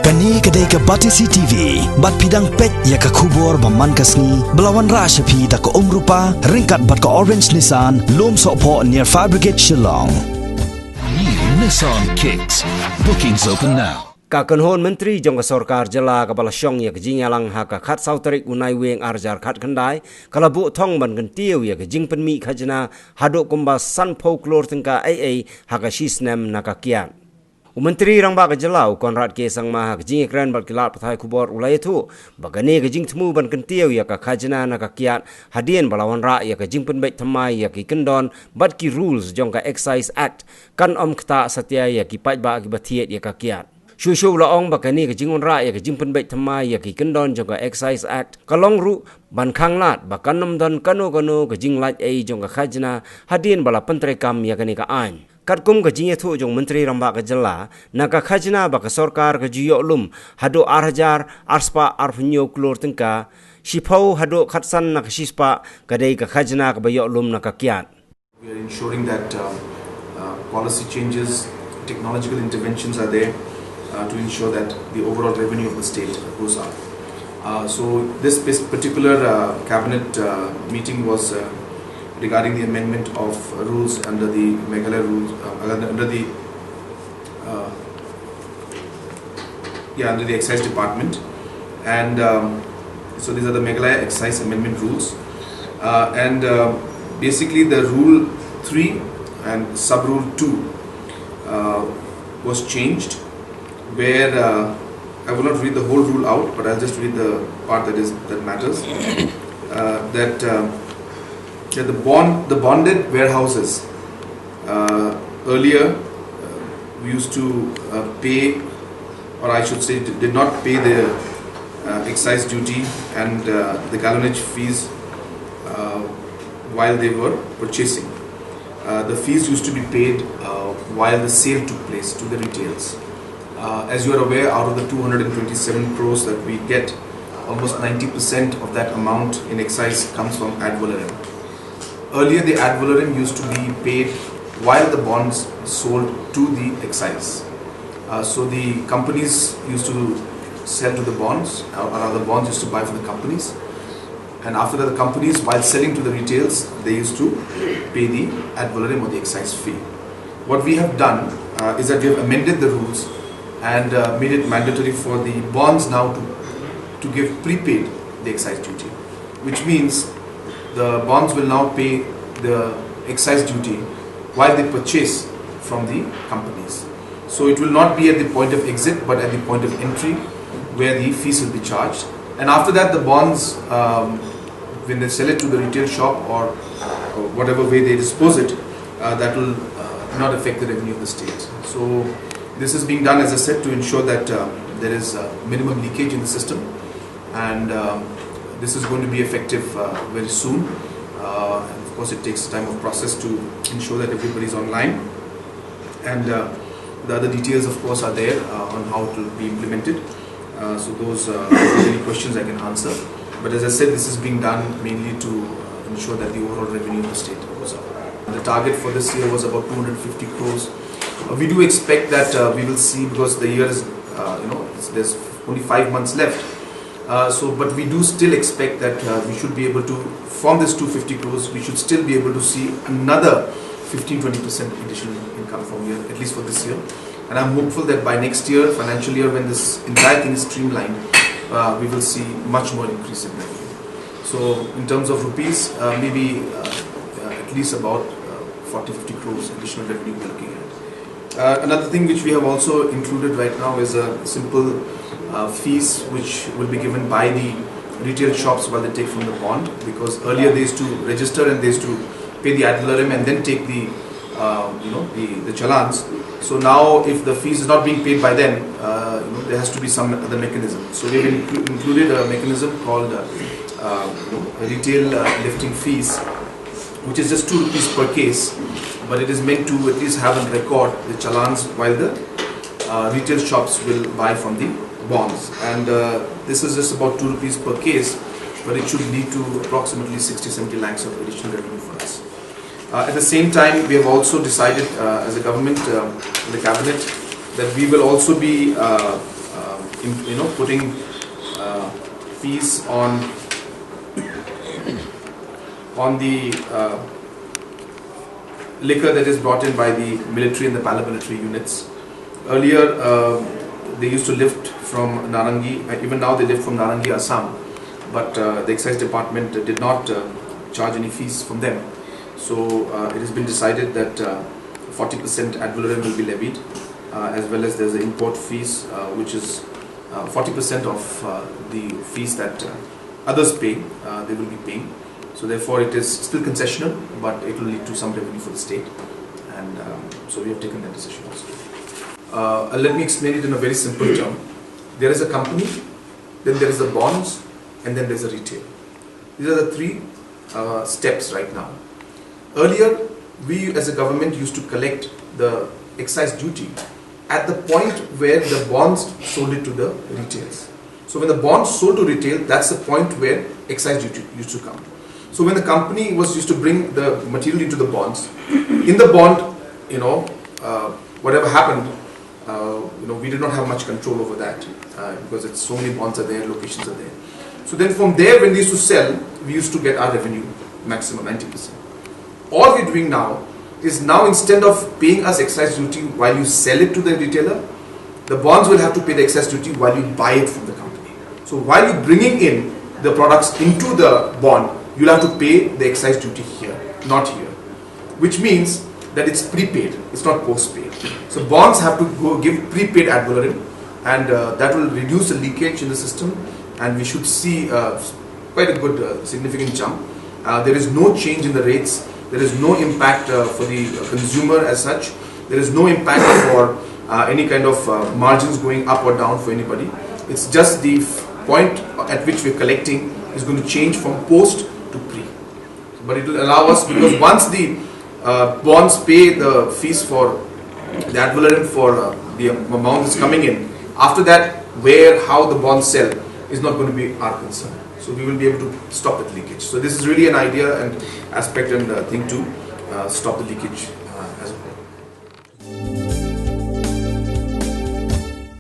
Kani kadai ka Batisi TV, bat pidang pet ya ka kubor baman kasni, belawan rasha pi da ka rupa, ringkat bat ka orange Nissan, lom sokpo near Fire Brigade Shillong. New Nissan Kicks. Bookings open now. Kakanhon Menteri Jong Sorkar jela ka balasyong ya jingalang ha ka khat sauterik unai weng arjar khat khandai kalabu thong ban kan tiu ya jing penmi khajna hado Kumba sanpho Klur tengka AA ha ka shisnem na ka Kyiad. Menteri rang ba ka jelau konrad ke sang ma ka jing ekran bat kilat pathai kubor ulai tu bagane ka jing temu ban kan tiu ya ka Khajna na ka Kyiad hadien balawan ra ya ka jing penbek thamai ya ki kendon bat ki rules jong ka Excise Act kan kta satya ya ki paj ba ki bathiet ya ka Kyiad. Shushu laong bakani ka jingon ra ya ka jing penbek thamai ya ki kendon jong ka Excise Act kalong ru ban khang lat bakan nom don kano ka jing laj ai jong ka Khajna hadien bala pentrekam ya kani ka ain. Katkum ka jinge thu jong menteri ramba ka jela na ka Khajna ba ka Sorkar ka jiyo lum hado arhajar arspa arpnyo Klur tengka shipau hado khatsan na ka shispa kadai ka Khajna ka bayo lum na ka Kyiad. We are ensuring that policy changes, technological interventions are there to ensure that the overall revenue of the state goes up. So this particular cabinet meeting was regarding the amendment of rules under the Meghalaya rules, under the excise department, and so these are the Meghalaya excise amendment rules, and basically the rule 3 and sub rule 2 was changed, where I will not read the whole rule out, but I'll just read the part that matters. The bonded warehouses, earlier we used to pay, or I should say did not pay the excise duty and the gallonage fees while they were purchasing. The fees used to be paid while the sale took place to the retailers. As you are aware, out of the 227 crores that we get, almost 90% of that amount in excise comes from ad valorem. Earlier, the ad valorem used to be paid while the bonds sold to the excise. So the companies used to sell to the bonds, or the bonds used to buy for the companies. And after that, the companies, while selling to the retails, they used to pay the ad valorem or the excise fee. What we have done is that we have amended the rules and made it mandatory for the bonds now to give prepaid the excise duty, which means the bonds will now pay the excise duty while they purchase from the companies. So it will not be at the point of exit, but at the point of entry where the fees will be charged. And after that, the bonds, when they sell it to the retail shop or whatever way they dispose it, that will not affect the revenue of the state. So this is being done, as I said, to ensure that there is minimum leakage in the system, and this is going to be effective very soon. And of course, it takes time of process to ensure that everybody is online, and the other details, of course, are there on how it will be implemented. So those if there are any questions I can answer. But as I said, this is being done mainly to ensure that the overall revenue of the state goes up. The target for this year was about 250 crores. We do expect that we will see, because the year is, there's only 5 months left. But we do still expect that we should be able to, from this 250 crores, we should still be able to see another 15-20% additional income from here, at least for this year. And I'm hopeful that by next year, financial year, when this entire thing is streamlined, we will see much more increase in revenue. So in terms of rupees, maybe at least about 40-50 crores additional revenue we're looking at. Another thing which we have also included right now is a simple fees which will be given by the retail shops while they take from the bond, because earlier they used to register and they used to pay the ad valorem and then take the challans. So now, if the fees is not being paid by them, there has to be some other mechanism. So we have included a mechanism called retail lifting fees, which is just 2 rupees per case, but it is meant to at least have on record the challans while the retail shops will buy from the bonds. And this is just about 2 rupees per case, but it should lead to approximately 60-70 lakhs of additional revenue for us. At the same time, we have also decided as a government, the cabinet, that we will also be putting fees on the liquor that is brought in by the military and the paramilitary units. Earlier, they used to lift from Narangi, even now they lift from Narangi, Assam, but the excise department did not charge any fees from them. So it has been decided that 40% ad valorem will be levied, as well as there's the import fees, which is 40% of the fees that others pay, they will be paying. So therefore it is still concessional, but it will lead to some revenue for the state, and so we have taken that decision also. Let me explain it in a very simple term. There is a company, then there is the bonds, and then there is a retail. These are the three steps right now. Earlier, we as a government used to collect the excise duty at the point where the bonds sold it to the retailers. So when the bonds sold to retail, that's the point where excise duty used to come. So when the company was used to bring the material into the bonds, in the bond, whatever happened, we did not have much control over that because it's so many bonds are there, locations are there. So then from there, when we used to sell, we used to get our revenue maximum 90%. All we're doing now is instead of paying us excise duty while you sell it to the retailer, the bonds will have to pay the excise duty while you buy it from the company. So while you're bringing in the products into the bond, you'll have to pay the excise duty here, not here. Which means that it's prepaid, it's not post-paid. So bonds have to go give prepaid ad valorem, and that will reduce the leakage in the system, and we should see quite a good significant jump. There is no change in the rates. There is no impact for the consumer as such. There is no impact for any kind of margins going up or down for anybody. It's just the point at which we're collecting is going to change from post to pre. But it will allow us, because once the bonds pay the fees for the ad valorem for the amount that's coming in, after that, where, how the bonds sell is not going to be our concern. So we will be able to stop that leakage. So this is really an idea and aspect and thing to stop the leakage